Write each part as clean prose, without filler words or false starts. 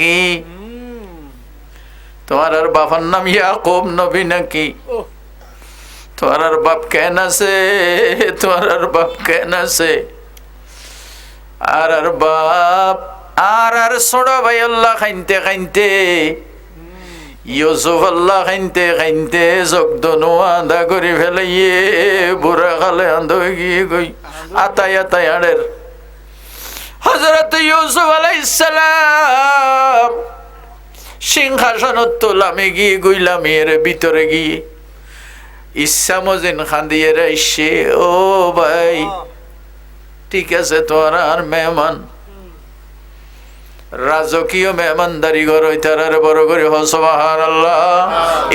কি তোমার আর বাবার নাম ইয়াকুব নবী নাকি? তোমার আর বাপ কেন আছে? তোমার আর বাপ কেন আছে? আর বাপ আর ছোট ভাই আল্লাহ খাইতে খাইতে ইউসুফ আল্লাহ খাইতে খাইতে জগদনু আধা করে ফেলাইয়ে বুড়া কালে আন্ধ গিয়ে গই আতায় আতায় আড়ের হযরত ইউসুফ আলাইহিস সালাম সিংহাসনত তোলামে গিয়ে গইলাম এর ভিতরে গিয়ে ইচ্ছা মজিন খান্দিয়ে রাইছে, ও ভাই ঠিক আছে তোরা আর মেহমান রাজকীয় মেহমানদারি করো, ইতারারে বড় করে হ সুবহানাল্লাহ।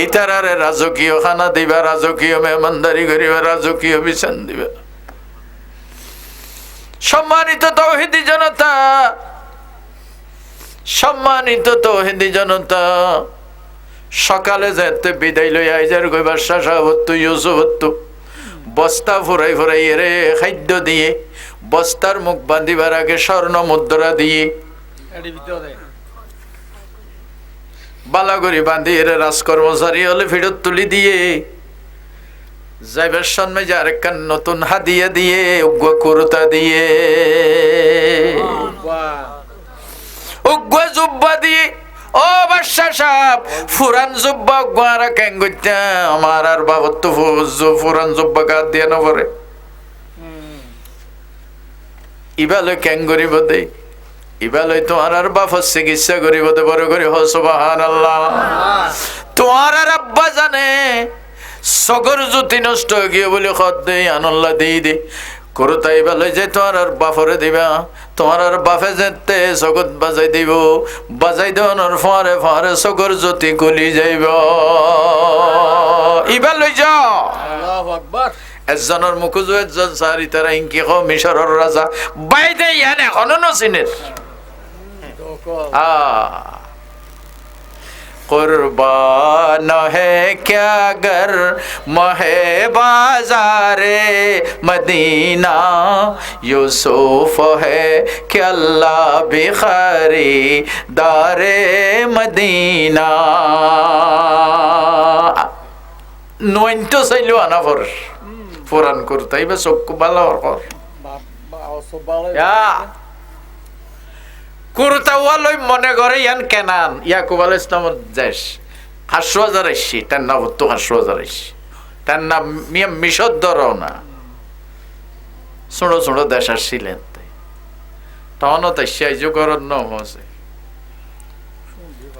ইতারারে রাজকীয় খানা দিবা, রাজকীয় মেহমানদারি করিবা, রাজকীয় বিছান দিবা। সম্মানিত তাওহীদি জনতা, সম্মানিত তাওহীদি জনতা, সকালে যেতে বিদায় লই আইজার গইবার শাসাবত ইউসুফত বস্তা ফুরাই ফুরাই এরে খাদ্য দিয়ে বস্তার মুখ বাঁধিবার আগে স্বর্ণ মুদ্রা দিয়ে বালাগরি বাঁধি এর রাজকর্মচারী হলে ফিরত তুলি দিয়ে যাইবার সন্মে যে আরেকখান নতুন হাদিয়া দিয়ে উগ্র কুরতা দিয়ে উগ্র জুব্বা দিয়ে, ও বাদশাহ সাহেব ফুরান জুব্বা গোয়ারা কেন করতে আমার আর বাবত তো ফুরান জুব্বা গাত দিয়ে না পরে ইবালে কেন করিব দে, ইবালে তোমার আর বাপর চিকিৎসা করিব দে, বড় করে হ সুবহানাল্লাহ। তোমার আর আব্বা জানে সগর জ্যোতি নষ্ট গিয়ে বলে খত দে আনল্লা দিয়ে দে করতাই বেলে যে তোমার আর বাপরে দিবা, তোমার আর বাপে যেতে জগৎ বাজাই দিব, বাজাই দেওয়ানোর ফরে ফরে সগর জ্যোতি গলি যাইব। ইবা লই যাও এজনের মুখুজু এজন সারি তারা ইনকি খ মিশরের রাজা বাইদে ইয়ান এখনো নচিনের कुर्बान है क्या गर महे बाजारे मदीना, यूसुफ है क्या अल्लाह बिखारी दारे मदीना। नोइन तो सैलो आना फर फुरान करता ही बस सबको बाला और कर या কুরতাওয়ালই মনে করে ইয়ান কেনান ইয়াকুব আলাইহিস সালামের দেশ 8000 আইছি তার নাম তো 8000 আইছি তার নাম মিয়া মিশর ধরো না ছোট ছোট দেশ আসছিলেন তখনও তো সেই যুগের নাম আছে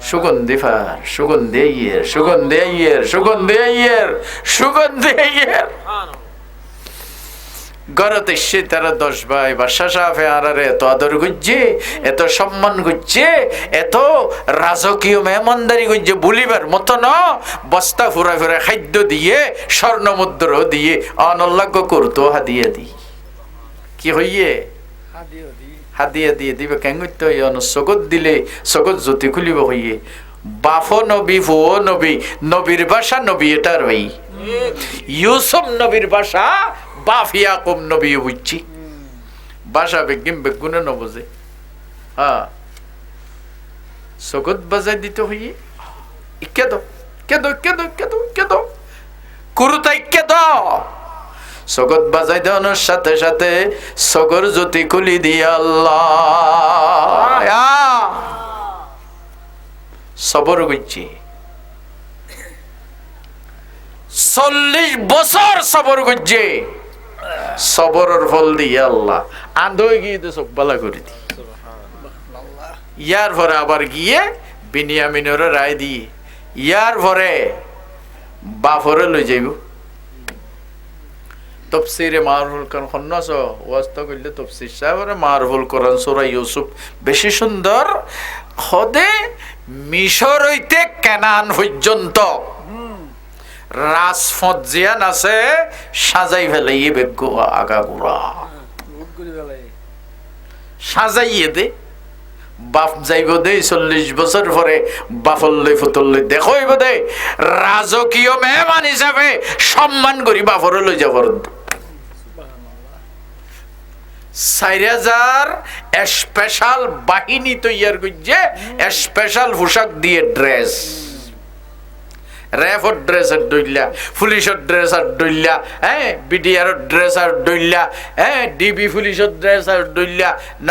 সুগন্ধি ফার সুগন্ধি ইয়ের সুগন্ধি ইয়ের সুগন্ধি ইয়ের সুগন্ধি ইয়ের গরতে সে তারা 10 ভাই বাদশা সাহেব আরারে এত আদর করছে, এত সম্মান করছে, এত রাজকীয় মেহমানদারি করছে বলিবার মতো না। বস্তা ফুরা ফুরা খাদ্য দিয়ে স্বর্ণ মুদ্রা দিয়ে অনল্লাগ্য করতো হাদিয়া দি কি হইয়ে হাদিয়া দিয়ে দিবে কেন করতে হইয়ে সগত দিলে সগত জ্যোতি খুলিব হইয়ে। বাফ নবী ফুও নবী, নবীর বাসা নবী এটার ভাই ইউসুফ নবীর বাসা বাপ ইয়াকুব নবী বুঝছি বাসা বেগিম বেগুনে নবজে হ্যাঁ সগত বাজাই দিতে হইয়ে কেদ কেদ কেদ কেদ কেদ কুরুতাই কেদ সগত বাজাই দেওয়ানোর সাথে সাথে সগর জ্যোতি খুলি দিয়ে আল্লাহ সবর করছি 40 বছর সবর করছে, সবরের ফল দিয়ে আল্লাহ আন্ধ গিয়ে চোখ বালা করে দি। ইয়ার পরে আবার গিয়ে বিনিয়ামিনের রায় দিয়ে ইয়ার পরে বাপরে লই যাইব তফসিরে মারুফুল কোরআন খন্নাস ওয়াস্তা কইলে তফসির সাহেবরে মারুফুল কোরআন সূরা ইউসুফ বেশি সুন্দর খদে মিশর হইতে কানান পর্যন্ত রাজফত জিয়ান আছে সাজাই ফেলাই বেগ আগাগুড়া সাজাইয়ে দে বাপ যাইব দে 40 বছর পরে বাপল্লে ফুতল্লে দেখইব দে রাজকীয় মেহমান হিসাবে সম্মান করি বাপরে লই যাব 4000 স্পেশাল বাহিনী তৈয়ার করছে, স্পেশাল পোশাক দিয়ে ড্রেস, র্যাফর ড্রেস আর ডইলা, পুলিশের ড্রেস আর ডইলা, হ্যাঁ বিডিআর ড্রেস আর ডইলা, হ্যাঁ ডিবি পুলিশের ড্রেস আর ডইলা। ন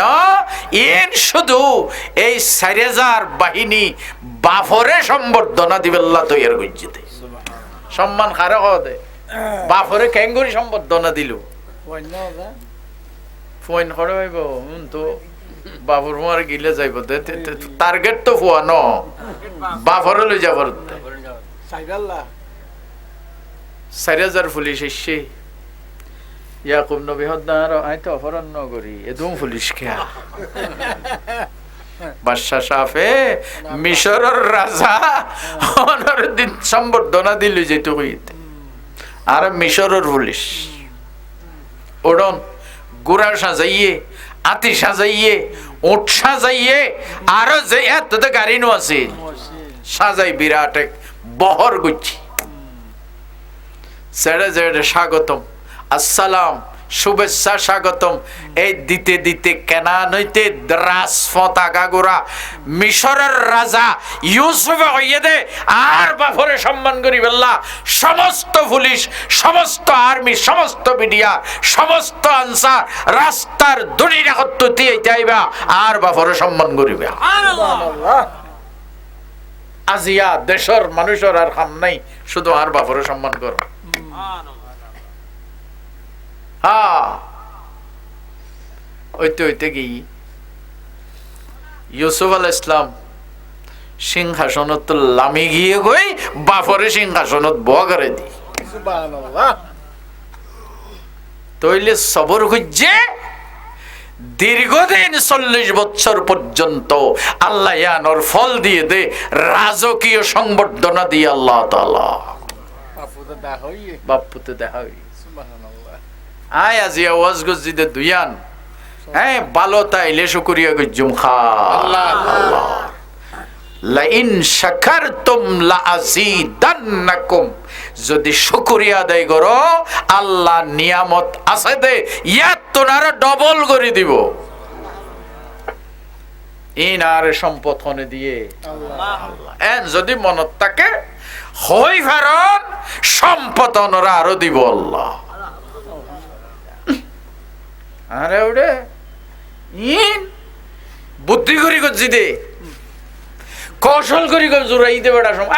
ইন শুধু এই 4000 বাহিনী বাফরে সম্বর্ধনা দিবেল্লা তৈয়ার করছে। সম্মান খারে দে বাফরে ক্যাঙ্গুরি সম্বর্ধনা দিল ফোন করে ভাইব তো বাবুর মার গিলে যাইব টার্গেট তো ফুয়া ন বাফরে লই যাব 4000 পুলিশ এসছে ইয়াকুব নবী হদ্দার আইতো অপহরণ নগরী এদম পুলিশ খেয়া বাদশাহ সাফে মিশরের রাজা অনার দিন সম্বর্ধনা দিল যেতে হইতে আর মিশরের পুলিশ ওড়ন গুড়া সাজাইয়ে আতি সাজাইয়ে উঠ সাজাইয়ে আরো যে এত গাড়ি নো আছে সাজাই বিরাট এক বহর গুচ্ছি ছেড়ে ছেড়ে স্বাগতম আসসালাম শুভেচ্ছা স্বাগতম এই দিতে দিতে কেনান হইতে দ্রাস পতাকা গোড়া মিশরের রাজা ইউসুফ হইয়ে দে আর বাফরে সম্মান করি বেল্লা সমস্ত পুলিশ সমস্ত আর্মি সমস্ত মিডিয়া সমস্ত আনসার রাস্তার দুনিয়া একত্রিত হইতে আইবা আর বাফরে সম্মান করিবে। আজিয়া দেশের মানুষের আর কাম নাই শুধু আর বাফরে সম্মান কর। হইতে হইতে কি ইউসুফ আলাইহিস সালাম সিংহাসনত লামি গিয়ে গই বাফরে সিংহাসনত বয়া করে দি সুবহানাল্লাহ। তইলে সবর খুঁজছে দীর্ঘদিন 40 বছর পর্যন্ত আল্লাহ ইয়ানোর ফল দিয়ে দে রাজকীয় সংবর্ধনা দিয়ে আল্লাহ তাআলা বাপুতে দেখা হই সুবহানাল্লাহ। আয় আজি আওয়াজ গজিদে দুয়ান হ্যাঁ ভালো তাইলে শুকরিয়া গজুম খা আল্লাহ লা ইন শাকারতুম লা আযীদান্নাকুম যদি শুকরিয়া আদায় করো আল্লাহ নিয়ামত আছে দে ইয়া তোনারে ডবল করে দিব। ইনার সম্পদ হনে দিয়ে আল্লাহ এন যদি মনত থাকে হই ফারন সম্পদ ওনারা আরো দিব আল্লাহ। আরে ওরে ইন বুদ্ধি করি গজি দে কৌশল করি গজ জুরাই দে বেটা সম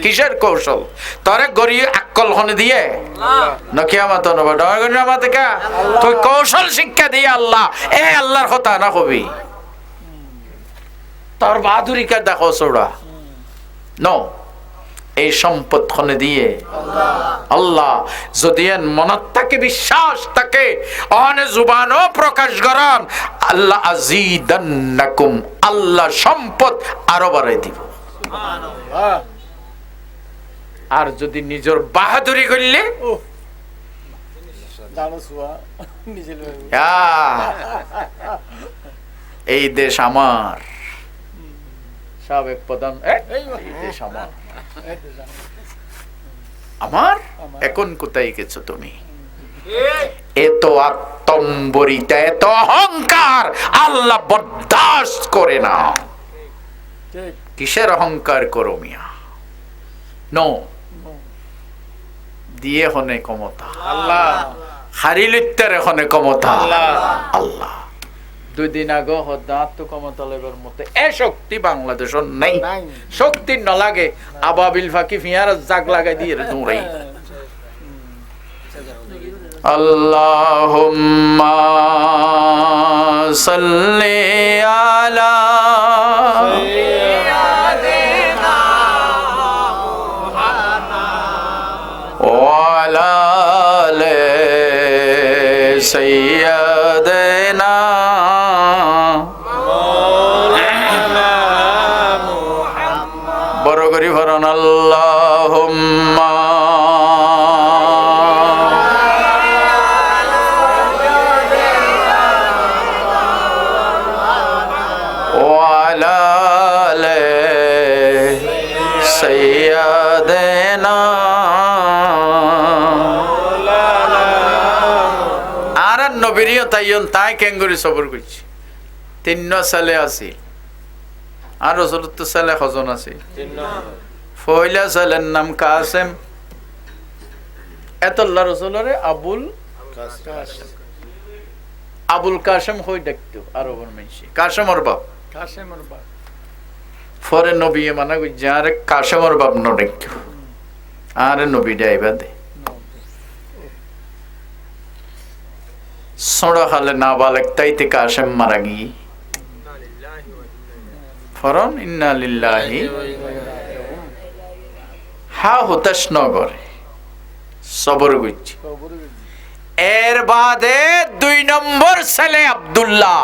কিসের কৌশল তোরে গরি আকল হনে দিয়ে না কিয়ামত না বেটা গরি আমাতে কা তুই কৌশল শিক্ষা দিয়ে আল্লাহ এ আল্লাহর কথা না কবি তোর বাহাদুরি কা দেখো সোড়া নো এই সম্পদ খনে দিয়ে আল্লাহ যদি মনত থাকে বিশ্বাস থাকে অনে জুবানও প্রকাশ করেন আল্লাহ আযীদান্নাকুম আল্লাহ সম্পদ আরো বাড়াই দিব সুবহানাল্লাহ। আর যদি নিজের বাহাদুরি করলে এই দেশ আমার সাবেক প্রধান এই দেশ আমার আমার এখন কোথায় গেছো তুমি এত আত্মম্বরিতা এত অহংকার আল্লাহ বরদাস্ত করে না। কিসের অহংকার করো মিয়া নো দিয়ে হনে ক্ষমতা আল্লাহ হারিলিত্যারে হনে ক্ষমতা আল্লাহ। 2 দিন আগে হদাত ক্ষমতা লেবার মতে এ শক্তি বাংলাদেশের নাই শক্তি না লাগে আবাবিল ফাকি ফিয়ার জাগ লাগাই দিয়ে দৌড়াই আল্লাহুম্মা সাল্লি আলা সাইয়্যিদিনা মুহাম্মাদ ওয়া আলা আলি সাইয়্যিদিনা বড় করি ফরন আল্লাহুম্মা নবীরিও তাইয়ন তাই কেঙ্গুরি সবর করছি 3 সালে আছে আর রসুলের তো ছেলে কজন আছে পয়লা ছেলের নাম কাসেম এতল্লাহ রসুলরে আবুল কাসেম হই দেখতো আরবের মানুষ কাসেমর বাপ পরে নবী মানা গুজা আরে কাসেমর বাপ ন দেখতো আরে নবী ডাইবা দে সোড়া খালে না বালেক তাইতে কাসেম মারা গিয়ে ফরন ইন্না লিল্লাহি হা হতাশ নগরে সবর গুচ্ছি এর বাদে 2 নম্বর ছেলে আব্দুল্লাহ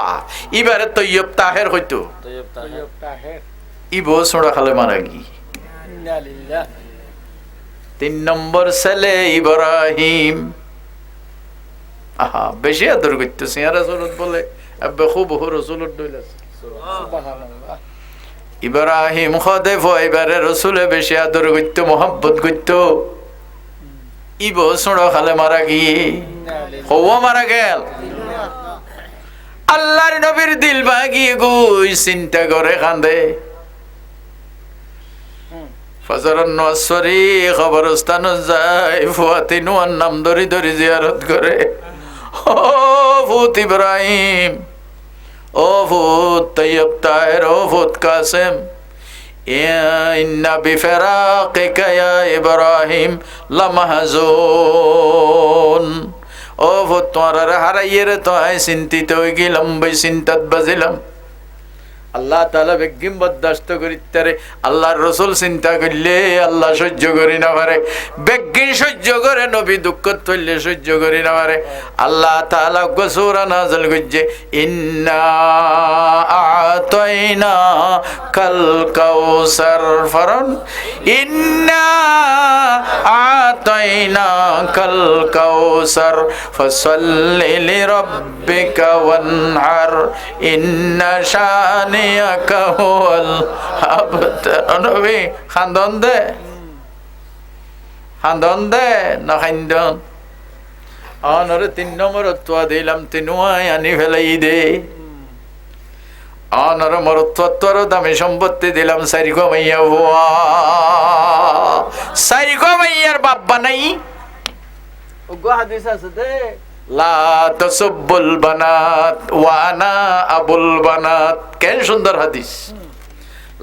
এবারে তৈয়ব তাহের হইতো ইবো সোড়া খালে মারা গিয়ে 3 নম্বর ছেলে ইব্রাহিম আহা বেশি আদর করতেছে আর রাসূলত বলে আব্বা খুব রাসূলত দইলাছে সুবহানাল্লাহ ইব্রাহিম খদে ফয়বারে রাসূলে বেশি আদর করত মোহাব্বত করত ইবো সোড়া খালে মারা গিয়ে হওয়া মারা গেল আল্লাহর নবীর দিল ভাগিয়ে গুই চিন্তা করে কান্দে ফজরন নসরি খবরস্থান যায় ফুয়াতিনুয়ার নাম ধরি ধরি জিয়ারত করে ও ফুত ইব্রাহিম ও ফুত তৈয়ব তাহের ও ফুত কাসেম ইন্না বিফিরাকিকা ইয়া ইব্রাহিম লামাহজুন ও ফুত তোমার হারাইয়ে রে তো চিন্তিত হয়ে গেলাম বই চিন্তাত বাজিলাম আল্লাহ তাআলা বেগিম বরদাস্ত করিতারে আল্লাহর রাসূল চিন্তা করলে আল্লাহ সহ্য করি না পারে বেগিন সহ্য করে নবী দুঃখ তৈলে সহ্য করি না পারে আল্লাহ তাআলা সূরা নাযিল করছে ইন্না আতাইনা কাল কাউসার ফরন ইন্না আতাইনা কাল কাউসার ফসল্লি লিরাব্বিকা ওয়ানহার ইন্না শানি নবী খান্দন দে না খান্দন অনরে 3 নম্বর তোয়া দিলাম তিনুয়াই আনি ফেলাই দে অনর মরত্বর দামি সম্পত্তি দিলাম সারিগো মাইয়া ভুয়া সারিগো মাইয়ার বাপ্পা নাই ওগো হাদিস আছে দে লা তাসুব্বুল বানাত ওয়া আনা আবুল বানাত কেন সুন্দর হাদিস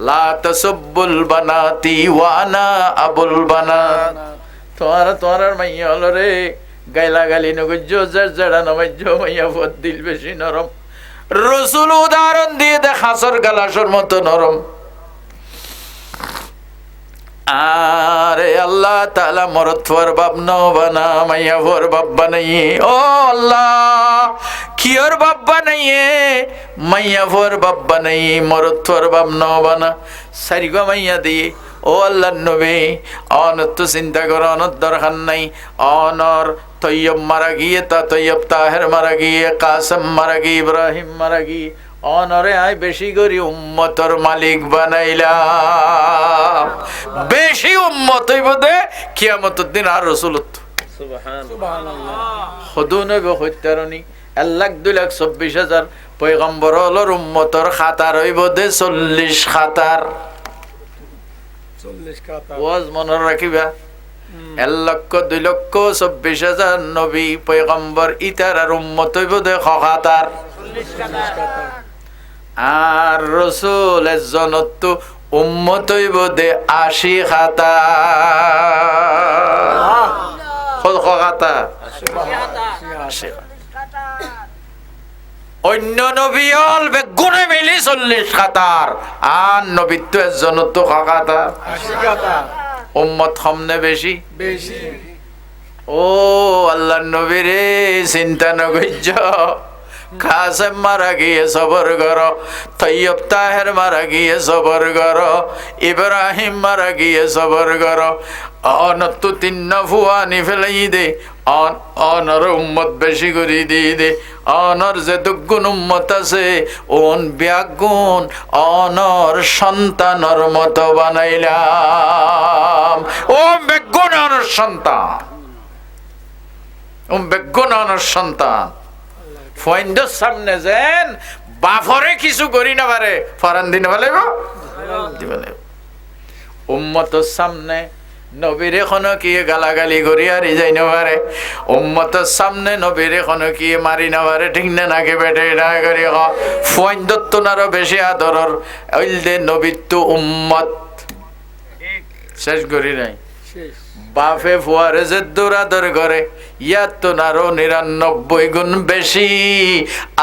লা তাসুব্বুল বানাতি ওয়া আনা আবুল বানাত তোমার মাইয়া হলো রে গাইলা গালি নগজ্জ জড়জড়া নমজ্জ মাইয়া ফদ দিল বেশি নরম রাসূল উদাহরণ দিয়ে দে খাসর গালাসর মতো নরম আরে আল্লাহ তাআলা মরদ ফর বাপ নো বানা মাইয়া ফর বাপ বানাইয়ে ও আল্লাহ কিয়র বাপ বানাইয়ে মাইয়া ফর বাপ বানাইয়ে মরদ ফর বাপ নো বানা সারিগো মাইয়া দিয়ে ও আল্লাহর নবী অনত তো চিন্তা কর অনত দরকার নাই অনর তৈয়ব মারা গিয়ে তা তৈয়ব তাহের মারা গিয়ে কাসেম মারা গিয়ে ইব্রাহিম মারা গিয়ে অনরে আয় বেশি করি উম্মতর মালিক বানাইলাম বেশি উম্মত হইব দে কিয়ামতের দিন আর রাসূলত সুবহানাল্লাহ খুদু নবী হত্যারণী 1,02,24,000 পয়গম্বর হলোর উম্মতর খাতার হইব দে 40 খাতার 40 খাতার ওয়াজ মনে রাখিবা 1,02,24,000 নবী পয়গম্বর ইতার আর উম্মত হইব দে খাতার 40 খাতার আর রাসূল এজনত উম্মত হইব দে 80 খাতার কত খাতা 80 অন্য নবী হল বেগুনে মিলি 40 খাতার আর নবী তো এজনত খাতা 80 খাতার উম্মত কমনে বেশি বেশি ও আল্লাহর নবী রে চিন্তা ন কইজ কাসেম মারা গিয়ে সবর করো তৈয়ব তাহের মারা গিয়ে সবর করো ইব্রাহিম মারা গিয়ে সবর করো অনত 3 ফুয়ানি ফেলাই দে অনর উম্মত বেশি করে দিয়ে দে অনর যে দুগুণ উম্মত আছে ওন ব্যাগুণ অনর সন্তানর মতো বানাইলাম ও বেগুণ অনর সন্তান ও বেগুণ অনর সন্তান ফয়েন্ডর সামনে যেন বাফরে কিছু করি না পারে ফরান দিন বলে উম্মতর সামনে নবীর এখনো কি গালাগালি করি আর যাই না পারে উম্মতর সামনে নবীর এখনো কি মারি না পারে ঠিক না নাকি বেটে না করি ফয়েন্ডর তো আরো বেশি আদরর ওই দে নবীর তো উম্মত শেষ করি নাই বাফে ফুয়ারে যে দৌড়াদর করে ইয়ার তো আরো 99 গুণ বেশি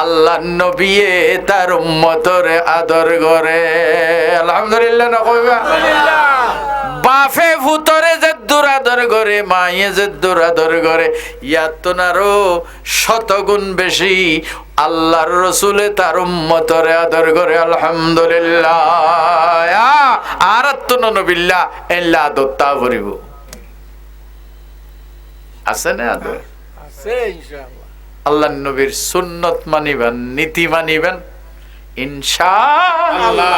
আল্লাহ নবিয়ে তার উম্মতরে আদর করে আলহামদুলিল্লাহ না কইবা বাফে ভূতরে যে দৌড়াদর করে মায়ে যে দৌড়াদর করে ইয়ার তো আরো 100 গুণ বেশি আল্লাহর রসুলে তার উম্মতরে আদর করে আলহামদুলিল্লাহ আর তো নবিল্লাহ এল্লা দত্তা ভরিব আছে না আদর আছে ইনশাআল্লাহ আল্লাহ নবীর সুন্নত মানিবেন নীতি মানিবেন ইনশাআল্লাহ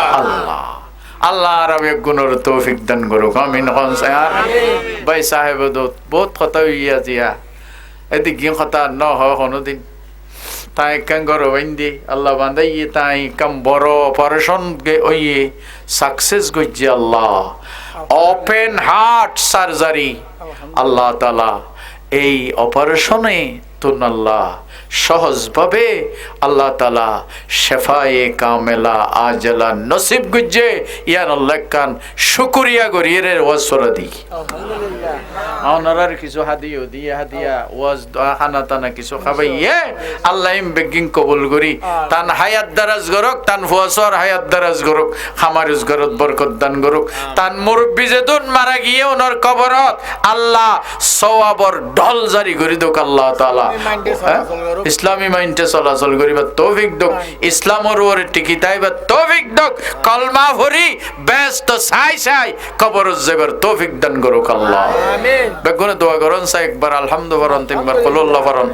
আল্লাহ রাবে গুণর তৌফিক দান করুক আমিন কোন স্যার ভাই সাহেব বহুত কথা হইয়া জিয়া এদিকে কথা ন হয় কোনদিন তাই কাম করো বন্দি আল্লাহ বান্দাই তাই কাম বড় অপারেশন গে ওইয়ে সাকসেস গজ্জি আল্লাহ ওপেন হার্ট সার্জারি আল্লাহ তাআলা এই অপারেশনে তুনাল্লাহ সহজভাবে আল্লাহ তাআলা শেফায়ে কামেলা আজলা নসিব গুজে ইয়ান আল্লাহ কান শুকরিয়া গরিয়ের ওয়াসরা দি আলহামদুলিল্লাহ আনারার কিছু হাদিয়া ওয়াজ খানা তানা কিছু খাবাইয়ে আল্লাহ ইম বেগিং কবুল করি তান হায়াত দারাজ গরক তান ফুয়াসর হায়াত দারাজ গরক খামারুজ গরত বরকত দান গরক তান মুরব্বি যেদুন মারা গিয়ে ওনার কবরত আল্লাহ সওয়াবর ঢল জারি করি দোক আল্লাহ তাআলা ইসলামী মাইন্ডে চলাচল করিবা তৌফিক দক ইসলামর ওরে টিকি তাইবা তৌফিক দক কলমা ভরি ব্যস্ত সাই কবর জেবার তৌফিক দান করুক আল্লাহ আমিন বেগুনে দোয়া করুন সা একবার আলহামদুলিল্লাহ তিনবার কুল্লাহ ফরন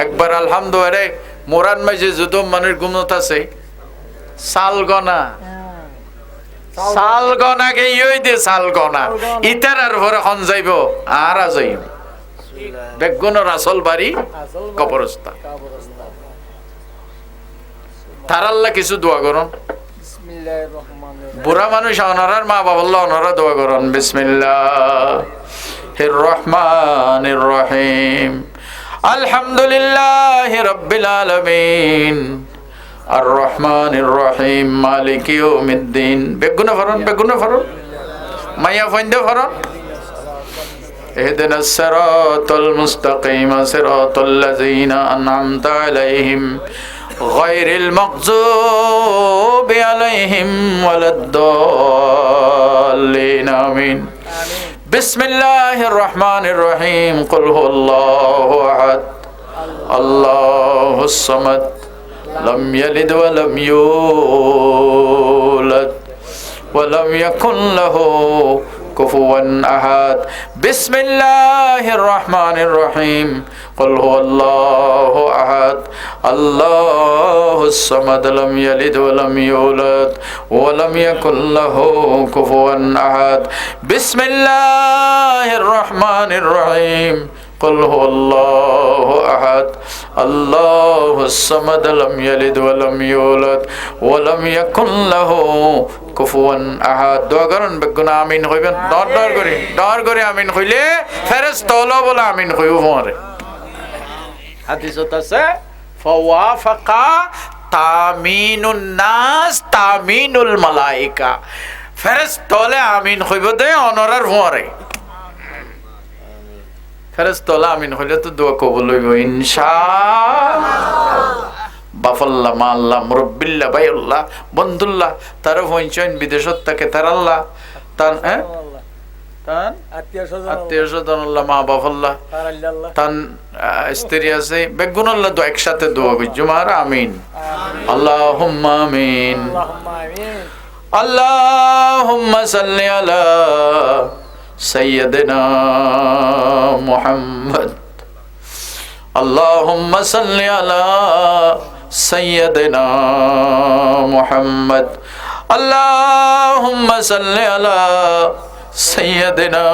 একবার আলহামদুলিল্লাহ মোরান মাঝে যত মানের গুণত আছে সালগনা কে ইই দে সালগনা ইতারার ভরে খন যাইব আর যাইব বেগুনের আসল বাড়ি কবরস্থান তার আল্লাহ কিছু দোয়া করুন বুড়া মানুষ ওনার মা বাবা ওনারা দোয়া করুন বিসমিল্লাহির রহমানির রহিম আলহামদুলিল্লাহি রাব্বিল আলামিন আর রহমানির রহিম মালিকি ইয়াউমিদ্দিন বেগুনা ফরন মাইয়া ফইন্দে ফরন اهدنا الصراط المستقيم صراط الذين أنعمت عليهم غير المغضوب عليهم ولا الضالين آمين بسم الله الرحمن الرحيم قل هو الله أحد الله الصمد لم يلد ولم يولد ولم يكن له كفوا أحد بسم الله الرحمن الرحيم قل هو الله أحد الله الصمد لم يلد ولم يولد ولم يكن له كفوا أحد بسم الله الرحمن الرحيم قل هو الله أحد الله الصمد لم يلد ولم يولد ولم يكن له কুফুয়ান আহাদ দোয়া করেন বেগুনা আমিন কইবেন ডর করে আমিন কইলে ফেরেশতা হলো বলে আমিন কইব পরে হাদিসত আছে ফাওয়াফাকা তামিনুন নাস তামিনুল মালায়েকা ফেরেশতা হলে আমিন কইব দে অনরার পরে ফেরেশতা হলে আমিন কইলে তো দোয়া কবুল হইব ইনশাআল্লাহ বাফাল্লাহ মাল্লাহ মুরব্বিল্লাহ ভাইউল্লাহ বন্ধুল্লাহ তার হইছেন বিদেশত থেকে তার আল্লাহ তান তান আত্মীয় স্বজন আল্লাহ মা বাফাল্লাহ তান স্ত্রী আছে বেগুনাল্লাহ দো একসাথে দোয়া করছি মারা আমিন আল্লাহুম্মা আমিন আল্লাহুম্মা সাল্লি আলা সাইয়্যিদিনা মুহাম্মদ আল্লাহুম্মা সাল্লি আলা سيدنا محمد اللهم صل على سيدنا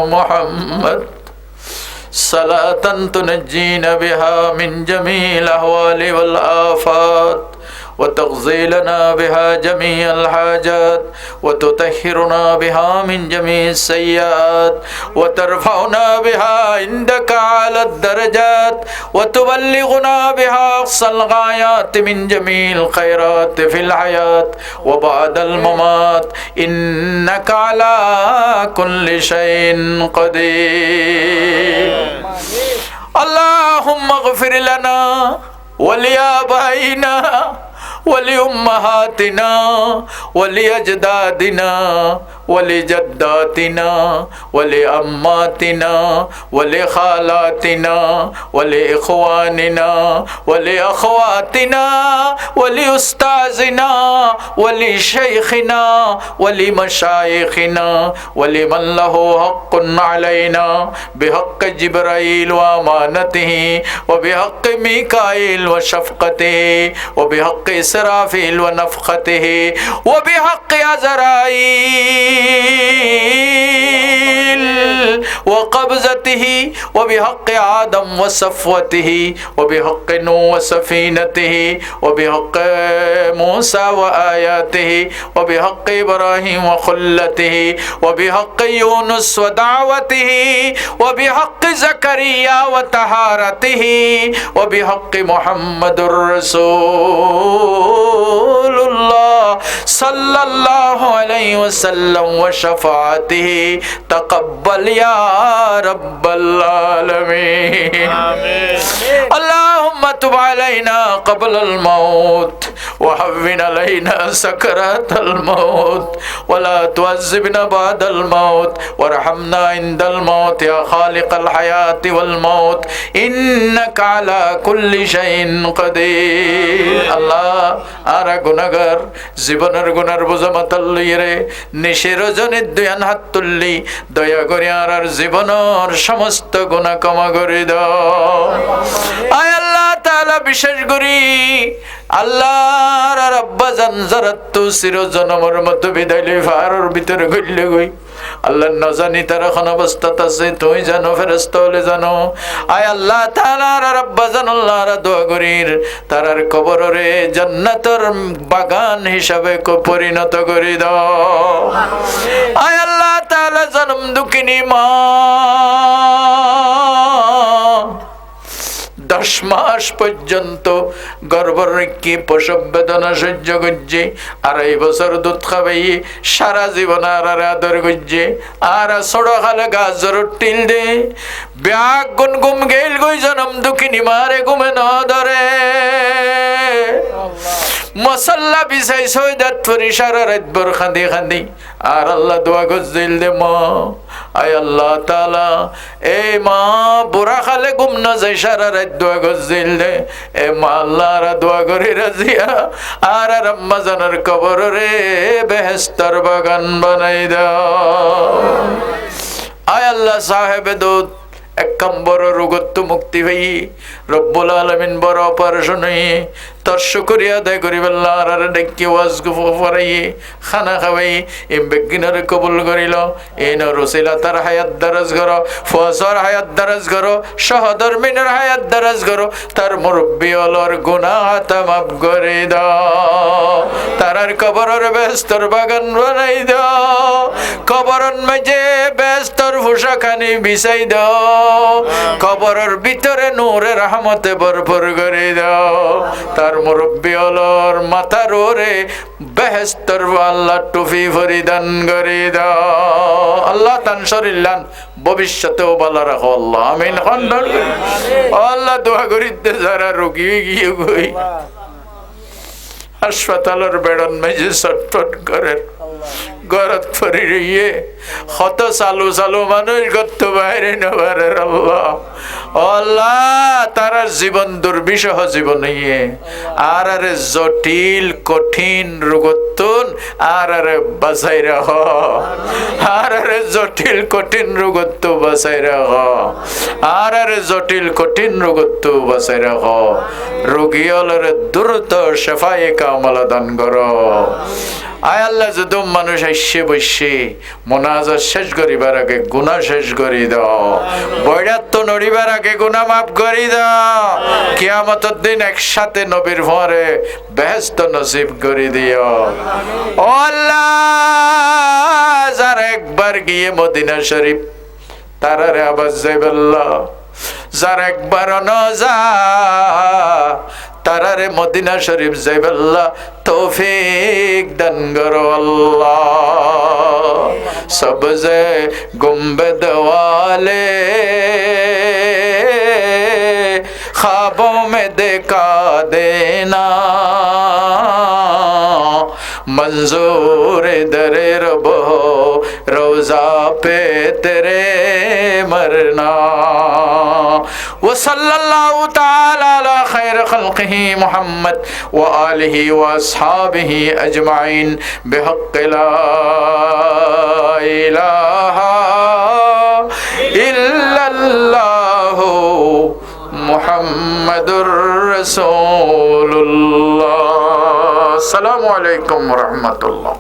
محمد সালাতান তুনজ্জিনা বিহা মিন জামিল আহওয়ালি ওয়াল আফাত وتقضي لنا بها جميع الحاجات وتطهرنا بها من جميع السيئات وترفعنا بها عندك على الدرجات وتبلغنا بها أقصى الغايات من جميع الخيرات في الحياة وبعد الممات إنك على كل شيء قدير اللهم اغفر لنا ولآبائنا ولأمهاتنا ولأجدادنا ولجداتنا ولأماتنا ولخالاتنا ولإخواننا ولأخواتنا ولأستاذنا ولشيخنا ولمشايخنا ولمن له حق علينا بحق جبرائيل وأمانته وبحق ميكائيل وشفقته وبحق إسرافيل ونفخته وبحق عزرائيل وقبضته وبحق آدم وصفوته وبحق نوح وسفينته وبحق موسى وآياته وبحق إبراهيم وخلته وبحق يونس ودعوته وبحق زكريا وطهارته وبحق محمد رسول الله صلى الله عليه وسلم وشفاعته تقبل يا رب العالمين آمين. اللهم تب علينا قبل الموت وهون علينا سكرات الموت ولا تعذبنا بعد الموت وارحمنا عند الموت يا خالق الحياة والموت إنك على كل شيء قدير الله আরা গুনাহগার জীবনের গুনার বোঝা মাথায় লইয়া রে নিশির রজনী দুয়ান হাত তুললি দয়া করে আর জীবনের সমস্ত গুনাহ ক্ষমা করে দাও আয় আল্লাহ তাআলা বিশেষ করি আল্লাহর আব্বা জান জারাত চির জনমের মধ্যে বিদায় লই ফারর ভিতরে গইলে গই আল্লাহ না জানি তার এখন অবস্থাত আছে তুই জানো ফেরেশতা হলে জানো আয় আল্লাহ তাআলার আব্বা জান আল্লাহর দোয়া করির তার কবরে জান্নাতের বাগান হিসাবে পরিণত করে দাও আয় আল্লাহ তাআলা জন্ম দুঃখিনী মা 10 মাস পর্যন্ত গর্ভের রেখে প্রসব বেদনা সহ্য করছে 2.5 বছর দুধ খাবাই সারা জীবন আর আদর করছে আর ছোট খালে গাজর টিল দে ব্যাগ গুন গুম গেল গই জনম দুঃখিনী মারে ঘুমে না ধরে মশাল্লা বিছাই সৈদাত ফরি সারা রাত ভর খাঁদি খাঁদি আর আল্লাহ দোয়া গজদিল দে মা আয় আল্লাহ তাআলা এই মা বুড়া খালে ঘুম না যায় সারা রাত দোয়া গজদিল দে এ মা আল্লাহর দোয়া করি রাজিয়া আর আম্মা জানের কবর রে বেহেশতের বাগান বানাই দাও আয় আল্লাহ সাহেব দুধ একদম বড় রোগত্ব মুক্তি ভাই রব্বুল আলামিন বড় অপারেশন হয়ে তার শুকরিয়া আদায় করি আল্লাহর আর ডেকে ওয়াজ করাই খানা খাওয়াই এই বেগিনারে কবুল করিল এই নরসিলা তার হায়াত দারাজ করো ফজর হায়াত দারাজ করো সহধর্মিনের হায়াত দারাজ করো তার মুরব্বি অলর গুনাহ আতা মাফ করে দাও তারার কবরের বেস্তর বাগান বানাই দাও কবরন মাঝে বেস্তর ফুসাখানি বিছাই দাও কবরের ভিতরে নূরের রহমতে ভরপুর করে দাও তার মুরব্বি অলর মাথার ওরে বেহেশতের আল্লাহ টুফি ফরিদান করে দাও আল্লাহ তান শরীলান ভবিষ্যতেও ভালো রাখো আল্লাহ আমিন খন্ডন আল্লাহ দোয়া করিতে যারা রোগী গিয়ে গই হাসপাতালের বেড়ন মেঝে ছটফট করে গরত ফরি রইয়ে কত চালু চালু মানুষ গত বাইরে নেবারের আল্লাহ আল্লাহ তারা জীবন দুর্বিষহ জীবন হইয়ে আর আরে জটিল কঠিন রোগতুন আর আরে বাঁচাই রাখ আর আরে জটিল কঠিন রোগত্ব বাঁচাই রাখ আর আরে জটিল কঠিন রোগত্ব বাঁচাই রাখ রোগী হলরে দ্রুত শেফায়ে কামলা দান করো আয় আল্লাহ যদি মানুষ আসছে বসছে মোনাজাত শেষ করিবার আগে গুনাহ শেষ করি দাও, বৈরাত্য নড়িবার আগে গুনাহ মাফ করি দাও, কিয়ামতের দিন একসাথে নবীর ভরে বেহেশত নসিব করে দিও। ও আল্লাহ, যারা একবার গিয়ে মদিনা শরীফ তারারে আবার যাইবাল্লাহ, যারা একবার ন যা তারারে মদিনা শরীফ যাইবাল্লাহ তৌফিক দান করো আল্লাহ। সবজে গুম্বদ वाले ख्वाबों में देखा देना, मंजूर दरे रब हो रोजा पे तेरे मरना। वो सल्लल्लाहु ताला अला खैर खल्क़िही मुहम्मद व आलिही व अस्हाबिही अजमाइन बिहक़्क़ि ला इलाहा इल्लल्लाहु मुहम्मदुर रसूलुल्लाह। अस्सलामु अलैकुम व रहमतुल्लाह।